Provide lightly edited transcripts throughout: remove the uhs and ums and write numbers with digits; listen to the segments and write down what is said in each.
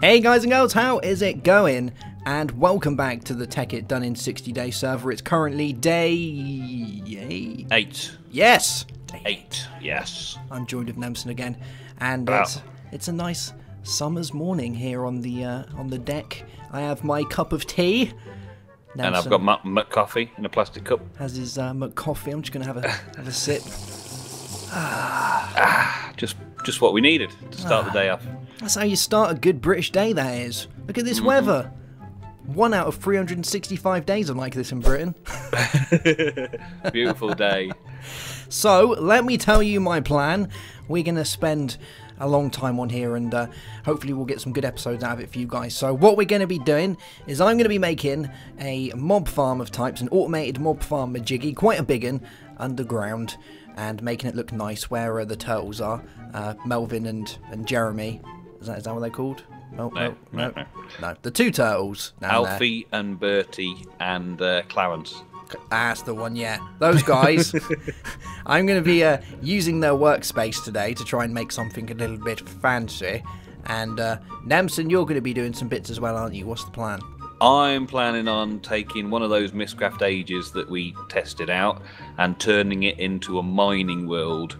Hey guys and girls, how is it going? And welcome back to the Tekkit Done in 60-day server. It's currently day 8. Yes, day 8. Yes. I'm joined with Nemsun again, and Wow. it's a nice summer's morning here on the deck. I have my cup of tea. Nemsun And I've got my coffee in a plastic cup. has his McCoffee. I'm just gonna have a sip. Just what we needed to start the day off. That's how you start a good British day, that is. Look at this weather. 1 out of 365 days are like this in Britain. Beautiful day. So, let me tell you my plan. We're going to spend a long time on here, and hopefully we'll get some good episodes out of it for you guys. So what we're going to be doing is I'm going to be making a mob farm of types, an automated mob farm majiggy, quite a big one, underground, and making it look nice where the turtles are. Melvin and Jeremy. Is that what they're called? No. The two turtles. Alfie and Bertie and Clarence. That's the one, yeah. Those guys. I'm going to be using their workspace today to try and make something a little bit fancy. And Nemsun, you're going to be doing some bits as well, aren't you? What's the plan? I'm planning on taking one of those Mistcraft Ages that we tested out and turning it into a mining world.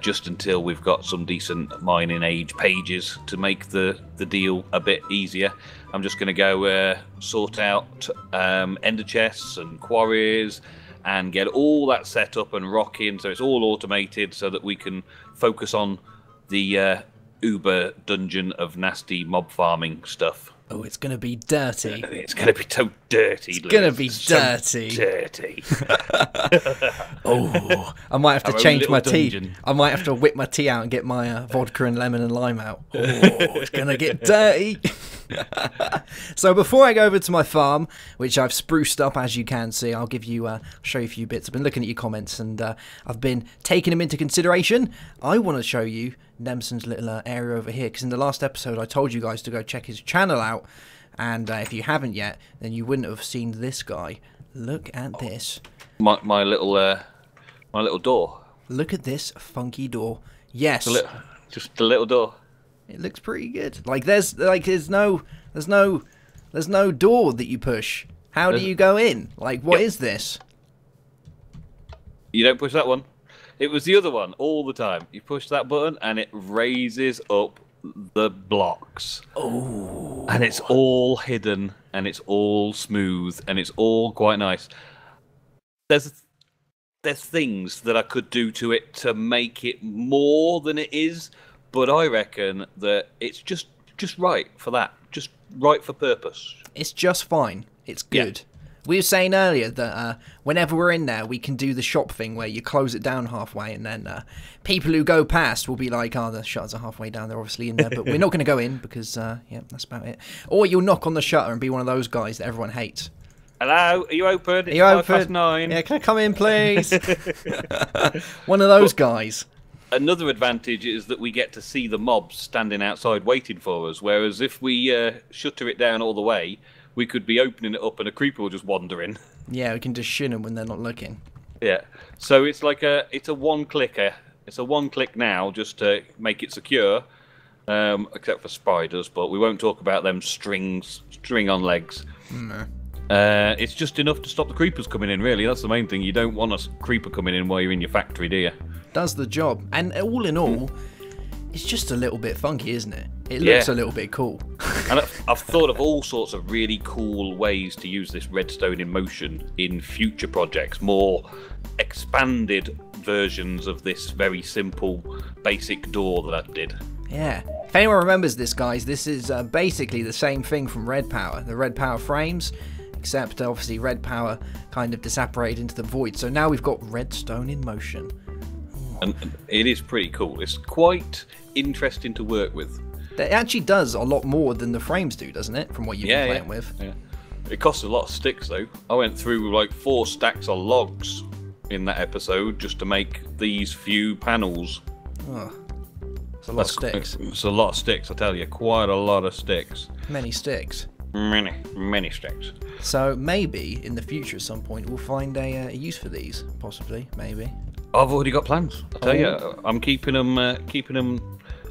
Just until we've got some decent mining age pages to make the deal a bit easier. I'm just going to go sort out ender chests and quarries and get all that set up and rocking so it's all automated so that we can focus on the uber dungeon of nasty mob farming stuff. Oh, it's going to be dirty. It's going to be so dirty. It's going to be dirty. So dirty. Oh, I might have to change my tea. Dungeon. I might have to whip my tea out and get my vodka and lemon and lime out. Oh, it's going to get dirty. So before I go over to my farm, which I've spruced up as you can see, I'll show you a few bits. I've been looking at your comments and I've been taking them into consideration. I want to show you Nemsun's little area over here, because in the last episode I told you guys to go check his channel out, and if you haven't yet, then you wouldn't have seen this guy. Look at this. My little door. Look at this funky door. Yes, Just a little door. it looks pretty good. There's no door that you push. How do you go in? What is this? You don't push that one. It was the other one all the time. You push that button and it raises up the blocks. Oh. And it's all hidden and it's all smooth and it's all quite nice. There's things that I could do to it to make it more than it is, but I reckon that it's just right for that. Just right for purpose. It's just fine. It's good. Yeah. We were saying earlier that whenever we're in there, we can do the shop thing where you close it down halfway, and then people who go past will be like, oh, the shutters are halfway down, they're obviously in there, but we're not going to go in because, yeah, that's about it. Or you'll knock on the shutter and be one of those guys that everyone hates. Hello, are you open? It's Are you open? 9:05. Yeah, can I come in, please? One of those guys. Another advantage is that we get to see the mobs standing outside waiting for us, whereas if we shutter it down all the way, we could be opening it up and a creeper will just wander in. Yeah, we can just shin them when they're not looking. Yeah, so it's it's a one-clicker. It's a one-click now just to make it secure, except for spiders, but we won't talk about them string on legs. No. It's just enough to stop the creepers coming in, really. That's the main thing. You don't want a creeper coming in while you're in your factory, do you? Does the job. And all in all, it's just a little bit funky, isn't it? It looks a little bit cool. And I've thought of all sorts of really cool ways to use this redstone in motion in future projects, more expanded versions of this very simple, basic door that I did. Yeah. If anyone remembers this, guys, this is basically the same thing from Red Power. The Red Power frames, except obviously Red Power kind of disapparated into the void. So now we've got redstone in motion. And it is pretty cool. It's quite interesting to work with. It actually does a lot more than the frames do, doesn't it? From what you've been playing with. Yeah. It costs a lot of sticks, though. I went through like 4 stacks of logs in that episode just to make these few panels. Oh, it's a lot of sticks. It's a lot of sticks, I tell you. Quite a lot of sticks. Many sticks. Many sticks. So maybe in the future at some point we'll find a use for these. Possibly, maybe. I've already got plans. I tell you, I'm keeping them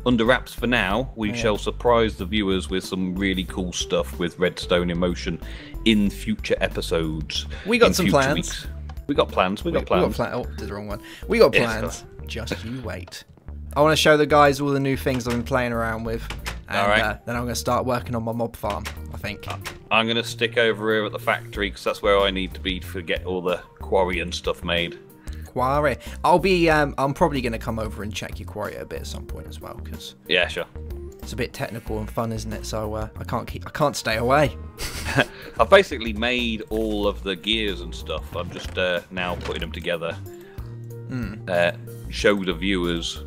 under wraps for now. We shall surprise the viewers with some really cool stuff with Redstone in motion in future episodes. We got some plans. Weeks. We got plans. We got plans. Oh, did the wrong one. We got plans. Just you wait. I want to show the guys all the new things I've been playing around with. And, all right. Then I'm going to start working on my mob farm, I think. I'm going to stick over here at the factory because that's where I need to be to get all the quarry and stuff made. Quarry. I'll be. I'm probably going to come over and check your quarry a bit at some point as well, because yeah, sure. It's a bit technical and fun, isn't it? So I can't stay away. I've basically made all of the gears and stuff. I'm just now putting them together. Show the viewers.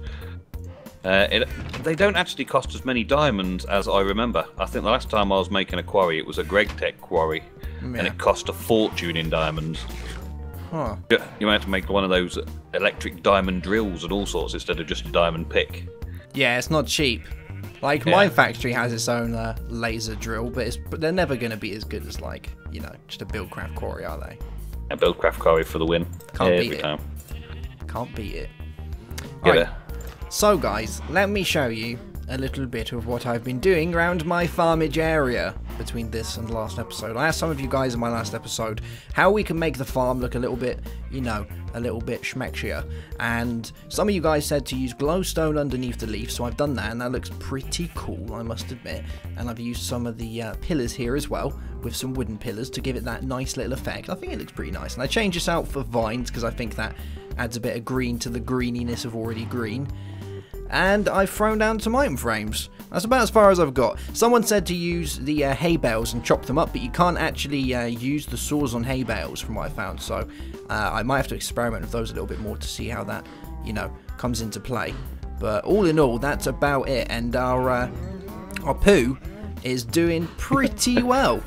They don't actually cost as many diamonds as I remember. I think the last time I was making a quarry, it was a GregTech quarry, and it cost a fortune in diamonds. Huh. You might have to make one of those electric diamond drills and all sorts instead of just a diamond pick. Yeah, it's not cheap. Like, Mine Factory has its own laser drill, but they're never going to be as good as, like, you know, just a Buildcraft quarry, are they? A Buildcraft quarry for the win. Can't beat it. Time. Can't beat it. Get Right. So, guys, let me show you a little bit of what I've been doing around my farmage area between this and the last episode. I asked some of you guys in my last episode how we can make the farm look a little bit, you know, a little bit schmexier, and some of you guys said to use glowstone underneath the leaf, so I've done that and that looks pretty cool, I must admit. And I've used some of the pillars here as well, with some wooden pillars to give it that nice little effect. I think it looks pretty nice, and I changed this out for vines because I think that adds a bit of green to the greeniness of already green. And I've thrown down some item frames. That's about as far as I've got. Someone said to use the hay bales and chop them up, but you can't actually use the saws on hay bales from what I found, so I might have to experiment with those a little bit more to see how that, you know, comes into play. But all in all, that's about it, and our poo is doing pretty well.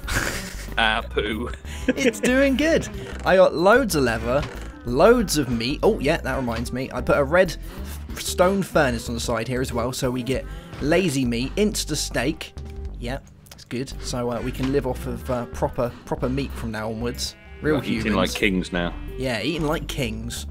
Our poo. It's doing good. I got loads of leather, loads of meat. Oh yeah, that reminds me, I put a red stone furnace on the side here as well, so we get lazy meat, insta steak. Yeah, it's good. So we can live off of proper meat from now onwards. Real humans. Eating like kings now. Yeah, eating like kings.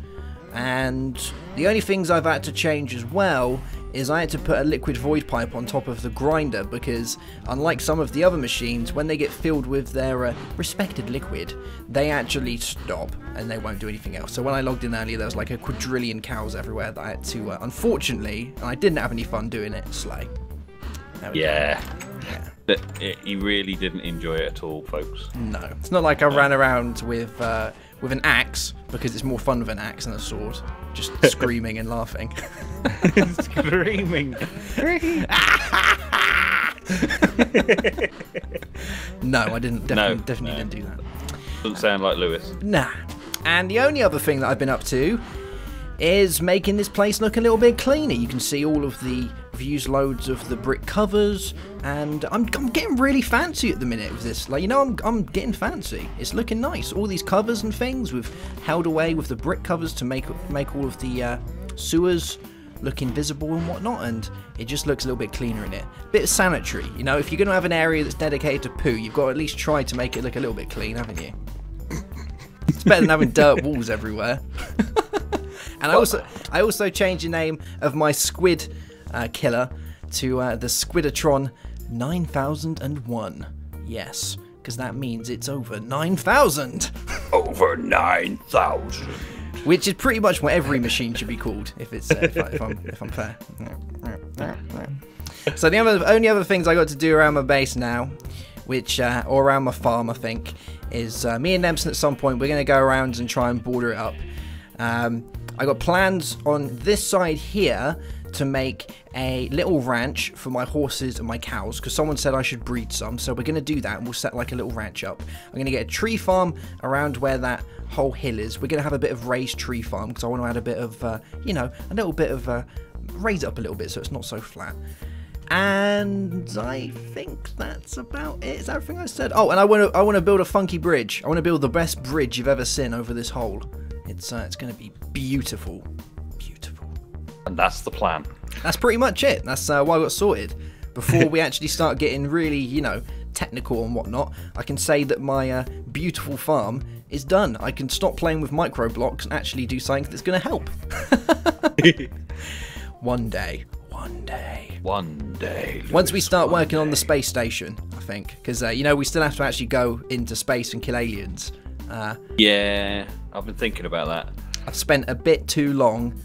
And the only things I've had to change as well is I had to put a liquid void pipe on top of the grinder, because unlike some of the other machines, when they get filled with their respected liquid, they actually stop and they won't do anything else. So when I logged in earlier, there was like a quadrillion cows everywhere that I had to, unfortunately, and I didn't have any fun doing it, slay. Yeah. You really didn't enjoy it at all, folks. No, it's not like I ran around with an axe, because it's more fun with an axe than a sword, just screaming and laughing. Screaming. No, I didn't. Definitely didn't do that. Doesn't sound like Lewis. Nah. And the only other thing that I've been up to is making this place look a little bit cleaner. You can see all of the views, loads of the brick covers, and I'm getting really fancy at the minute with this. Like, you know, I'm getting fancy. It's looking nice. All these covers and things we've held away with the brick covers to make all of the sewers look invisible and whatnot, and it just looks a little bit cleaner in it. Bit sanitary, you know. If you're going to have an area that's dedicated to poo, you've got to at least try to make it look a little bit clean, haven't you? It's better than having dirt walls everywhere. And I also changed the name of my squid killer to the Squidatron 9001. Yes, because that means it's over 9,000. Over 9,000. Which is pretty much what every machine should be called, if it's if I'm fair. So the only other things I got to do around my base now, which or around my farm, I think, is me and Nemsun at some point we're going to go around and try and border it up. I got plans on this side here to make a little ranch for my horses and my cows, because someone said I should breed some, so we're going to do that, and we'll set like a little ranch up. I'm going to get a tree farm around where that whole hill is. We're going to have a bit of raised tree farm, because I want to add a bit of, you know, a little bit of, raise it up a little bit so it's not so flat. And I think that's about it. Is that everything I said? Oh, and I want to build a funky bridge. I want to build the best bridge you've ever seen over this hole. It's going to be beautiful. Beautiful. And that's the plan. That's pretty much it. That's what I got sorted. Before we actually start getting really, you know, technical and whatnot, I can say that my beautiful farm is done. I can stop playing with micro blocks and actually do something that's going to help. One day. One day. One day. Once we start working on the space station, I think. Because, you know, we still have to actually go into space and kill aliens. Yeah, I've been thinking about that. I've spent a bit too long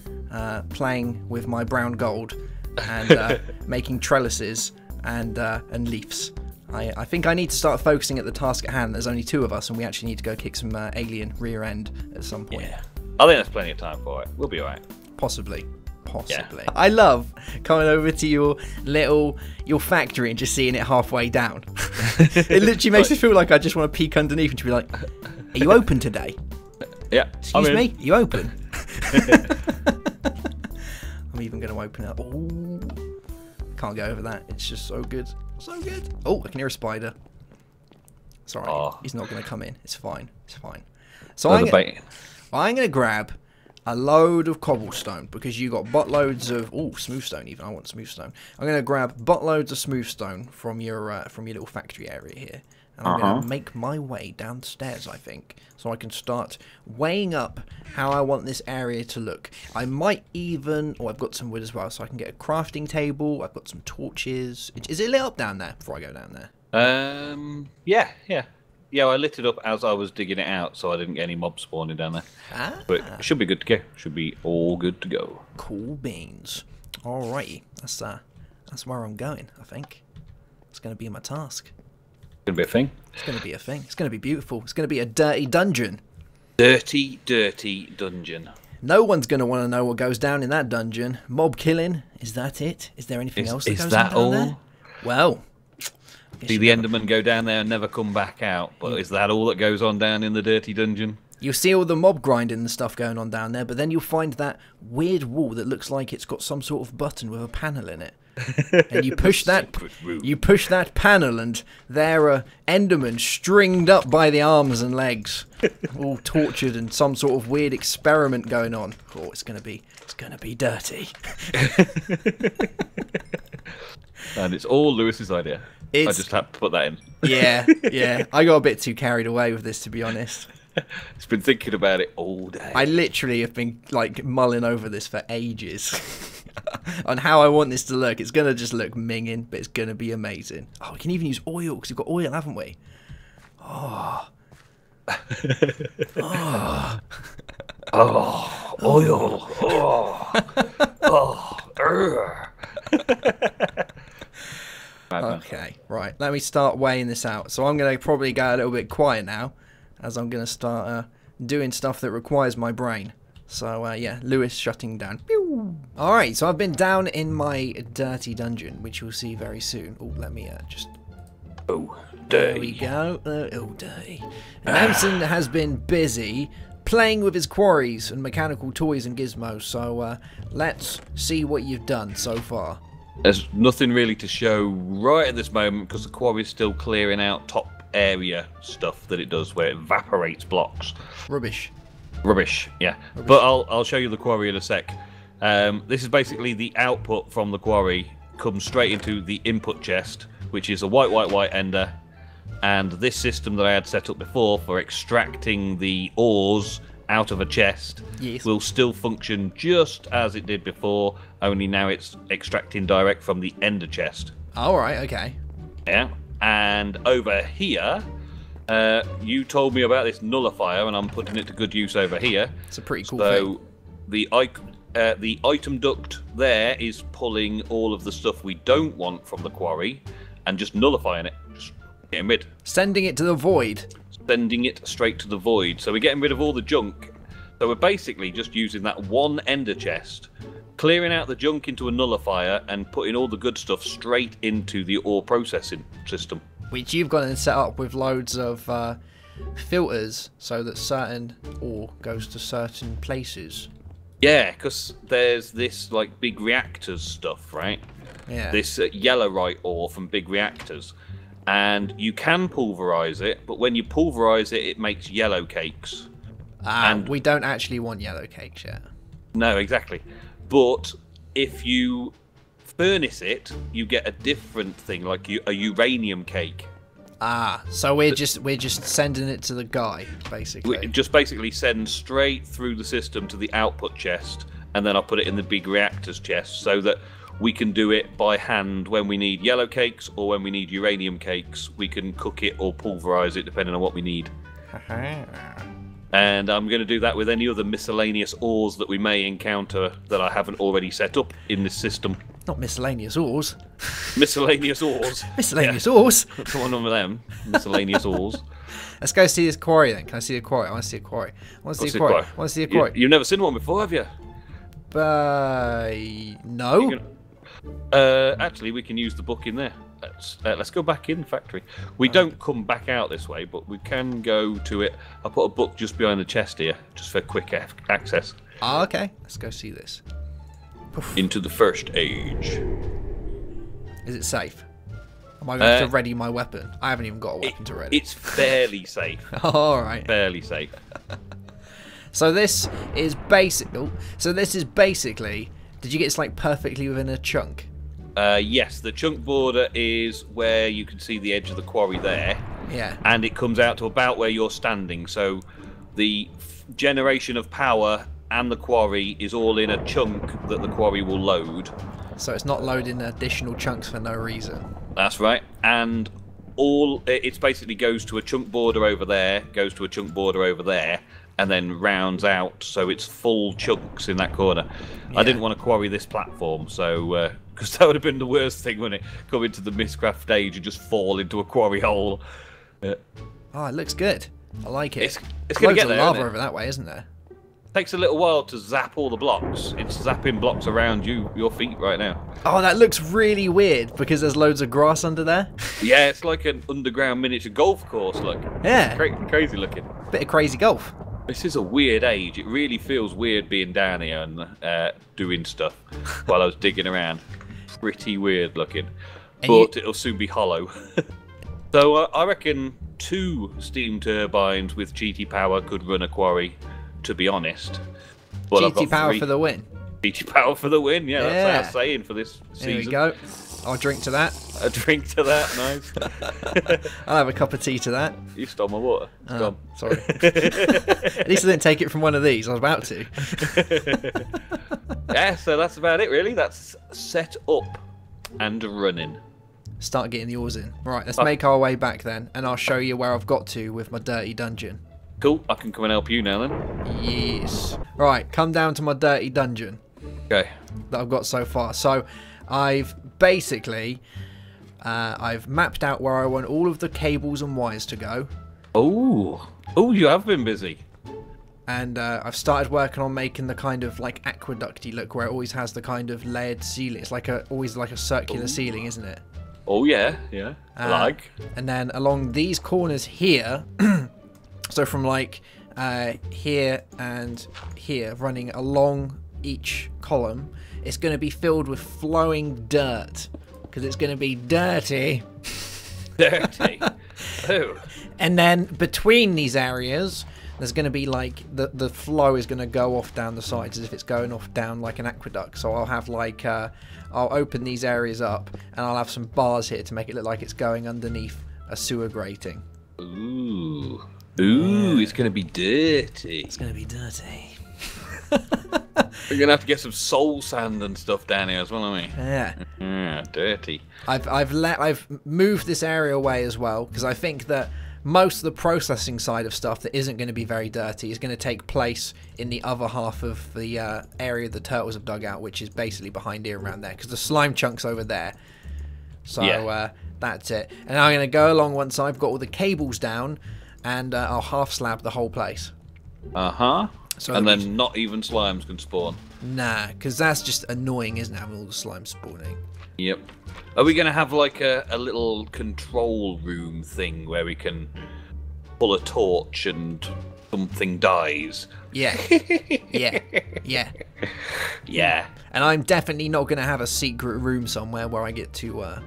playing with my brown gold and making trellises and leaves. I think I need to start focusing at the task at hand. There's only 2 of us, and we actually need to go kick some alien rear end at some point. Yeah, I think there's plenty of time for it. We'll be alright. Possibly. Yeah. I love coming over to your factory and just seeing it halfway down. It literally makes me feel like I just want to peek underneath and to be like, "Are you open today?" Yeah. Excuse me, are you open? I'm even going to open it up. Ooh. Can't go over that. It's just so good. So good. Oh, I can hear a spider. It's alright. Oh. He's not going to come in. It's fine. It's fine. So I'm going to grab a load of cobblestone because you got buttloads of smooth stone. Even I want smooth stone. I'm going to grab buttloads of smooth stone from your little factory area here, and I'm going to make my way downstairs. I think so I can start weighing up how I want this area to look. I might even, I've got some wood as well, so I can get a crafting table. I've got some torches. Is it lit up down there before I go down there? Yeah, I lit it up as I was digging it out, so I didn't get any mobs spawning down there. But it should be good to go. Should be all good to go. Cool beans. Alrighty, that's where I'm going. I think it's going to be my task. Gonna be a thing. It's going to be a thing. It's going to be beautiful. It's going to be a dirty dungeon. Dirty, dirty dungeon. No one's going to want to know what goes down in that dungeon. Mob killing. Is that it? Is there anything else that goes on down there? Well. See the Endermen go down there and never come back out, but is that all that goes on down in the dirty dungeon? You'll see all the mob grinding and stuff going on down there, but then you'll find that weird wall that looks like it's got some sort of button with a panel in it. And you push that panel, and there are Endermen stringed up by the arms and legs, all tortured, and some sort of weird experiment going on. Oh, it's gonna be dirty. And it's all Lewis's idea. I just had to put that in. Yeah. I got a bit too carried away with this, to be honest. He's been thinking about it all day. I literally have been mulling over this for ages on how I want this to look. It's gonna just look minging, but it's gonna be amazing. Oh, we can even use oil because we've got oil, haven't we? Oh. Oil. Okay, right. Let me start weighing this out. So I'm going to probably go a little bit quiet now, as I'm going to start doing stuff that requires my brain. So, yeah, Lewis shutting down. Alright, so I've been down in my dirty dungeon, which you'll see very soon. Oh, let me just... Oh, dirty. There we go. Dirty. Nemsun has been busy playing with his quarries and mechanical toys and gizmos, so let's see what you've done so far. There's nothing really to show right at this moment because the quarry's still clearing out top area stuff that it does where it evaporates blocks. Rubbish, yeah. Rubbish. But I'll show you the quarry in a sec. This is basically the output from the quarry comes straight into the input chest, which is a white ender. And this system that I had set up before for extracting the ores out of a chest will still function just as it did before, only now it's extracting direct from the ender chest. Alright, okay. Yeah, and over here, you told me about this nullifier, and I'm putting it to good use over here. It's a pretty cool thing. So the item duct there is pulling all of the stuff we don't want from the quarry and just nullifying it, just getting rid. Sending it to the void. Sending it straight to the void. So we're getting rid of all the junk. So we're basically just using that one ender chest, clearing out the junk into a nullifier and putting all the good stuff straight into the ore processing system. Which you've got to set up with loads of filters so that certain ore goes to certain places. Yeah, because there's this like big reactors stuff, right? Yeah. This yellowite ore from big reactors. And you can pulverize it, but when you pulverize it, it makes yellow cakes. And we don't actually want yellow cakes yet. No, exactly. But if you furnace it, you get a different thing, like a uranium cake. So we're just sending it to the guy, basically. We just basically send straight through the system to the output chest, and then I'll put it in the big reactors chest, so that we can do it by hand when we need yellow cakes or when we need uranium cakes. We can cook it or pulverize it depending on what we need. And I'm going to do that with any other miscellaneous ores that we may encounter that I haven't already set up in this system. Not miscellaneous ores. Miscellaneous ores. Miscellaneous ores. Come on with them. Miscellaneous ores. Let's go see this quarry then. Can I see the quarry? I want to see a quarry. I want to see a quarry. I want to see a quarry. You've never seen one before, have you? No. Actually, we can use the book in there. Let's go back in the factory. We don't come back out this way, but we can go to it. I put a book just behind the chest here, just for quick access. Ah, okay. Let's go see this. Into the first age. Is it safe? Am I going to have to ready my weapon? I haven't even got a weapon to ready. It's fairly safe. All right. Fairly safe. So this is basically. Did you get it's like perfectly within a chunk? Yes, the chunk border is where you can see the edge of the quarry there. Yeah. And it comes out to about where you're standing. So the generation of power and the quarry is all in a chunk that the quarry will load. So it's not loading additional chunks for no reason. That's right. And it basically goes to a chunk border over there, goes to a chunk border over there, and then rounds out, so it's full chunks in that corner. Yeah. I didn't want to quarry this platform, so because that would have been the worst thing when it come into the Mistcraft age and just fall into a quarry hole. Oh, it looks good. I like it. It's going to get there. Loads of lava over that way, isn't there? Takes a little while to zap all the blocks. It's zapping blocks around your feet right now. Oh, that looks really weird because there's loads of grass under there. Yeah, it's like an underground miniature golf course. Look. Yeah. Crazy looking. Bit of crazy golf. This is a weird age. It really feels weird being down here and doing stuff while I was digging around. Pretty weird looking. But it'll soon be hollow. So I reckon 2 steam turbines with cheaty power could run a quarry, to be honest. But cheaty power for the win. Cheaty power for the win, yeah. That's our saying for this season. There we go. I'll drink to that. A drink to that, nice. I'll have a cup of tea to that. You stole my water. It's gone. Sorry. At least I didn't take it from one of these. I was about to. Yeah, so that's about it, really. That's set up and running. Start getting the ores in. Right, let's make our way back then, and I'll show you where I've got to with my dirty dungeon. Cool. I can come and help you now, then. Yes. Right, come down to my dirty dungeon. Okay. That I've got so far. So, I've basically, I've mapped out where I want all of the cables and wires to go. Oh, you have been busy. And I've started working on making the kind of like aqueducty look where it always has the kind of layered ceiling. It's like always like a circular ceiling, isn't it? Oh yeah. And then along these corners here, so from like here and here, running along each column, it's going to be filled with flowing dirt because it's going to be dirty. Dirty. Oh. And then between these areas, there's going to be like the flow is going to go off down the sides as if it's going off down like an aqueduct. So I'll have like I'll open these areas up and I'll have some bars here to make it look like it's going underneath a sewer grating. Ooh, yeah. It's going to be dirty. It's going to be dirty. We're going to have to get some soul sand and stuff down here as well, aren't we? Yeah. Yeah, dirty. I've moved this area away as well because I think that most of the processing side of stuff that isn't going to be very dirty is going to take place in the other half of the area the turtles have dug out, which is basically behind here around there, because the slime chunk's over there. So that's it. And I'm going to go along once I've got all the cables down, and I'll half slab the whole place. Uh-huh. So and then not even slimes can spawn. Nah, because that's just annoying, isn't it, having all the slime spawning? Yep. Are we going to have like a little control room thing where we can pull a torch and something dies? Yeah. Yeah. Yeah. And I'm definitely not going to have a secret room somewhere where I get to...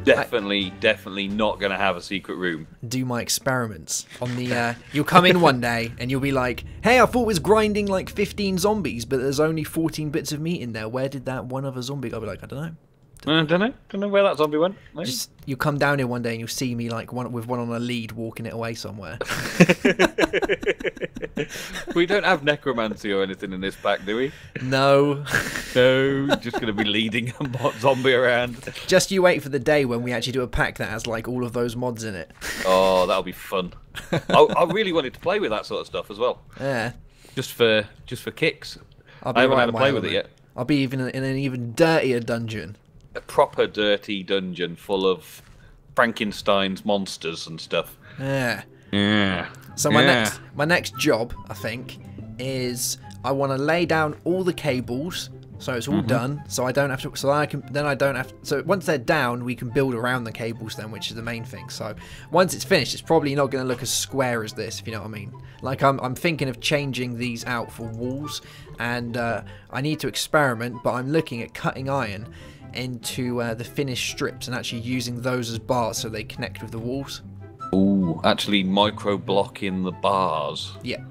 Definitely not going to have a secret room. Do my experiments on the... You'll come in one day and you'll be like, hey, I thought it was grinding like 15 zombies, but there's only 14 bits of meat in there. Where did that one other zombie go? I'll be like, I don't know. I don't know where that zombie went. Maybe. Just you come down here one day and you'll see me like with one on a lead walking it away somewhere. We don't have necromancy or anything in this pack, do we? No. No, just going to be leading a mod zombie around. Just you wait for the day when we actually do a pack that has like all of those mods in it. Oh, that'll be fun. I really wanted to play with that sort of stuff as well. Yeah. Just for kicks. I haven't had to play with it yet. I'll be even in an even dirtier dungeon. A proper dirty dungeon full of Frankenstein's monsters and stuff. Yeah. Yeah. So my next job, I think, is I want to lay down all the cables so it's all done. So I don't have to. So once they're down, we can build around the cables then, which is the main thing. So once it's finished, it's probably not going to look as square as this, if you know what I mean. Like I'm thinking of changing these out for walls, and I need to experiment. But I'm looking at cutting iron into the finished strips and actually using those as bars so they connect with the walls. Ooh, actually micro blocking the bars. Yeah.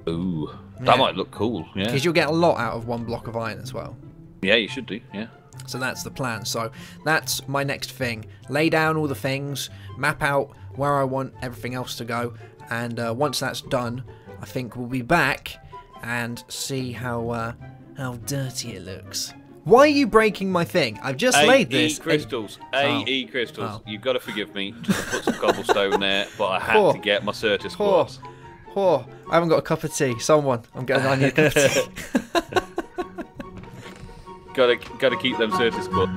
Ooh, that might look cool. Yeah. Because you'll get a lot out of one block of iron as well. Yeah, you should do. Yeah. So that's the plan. So that's my next thing. Lay down all the things, map out where I want everything else to go, and once that's done, I think we'll be back and see how dirty it looks. Why are you breaking my thing? I've just laid this. Crystals. AE crystals. Oh. You've got to forgive me. Just put some cobblestone there, but I had to get my Certus quartz. I haven't got a cup of tea. Someone. I need a cup of tea. Gotta keep them Certus quartz.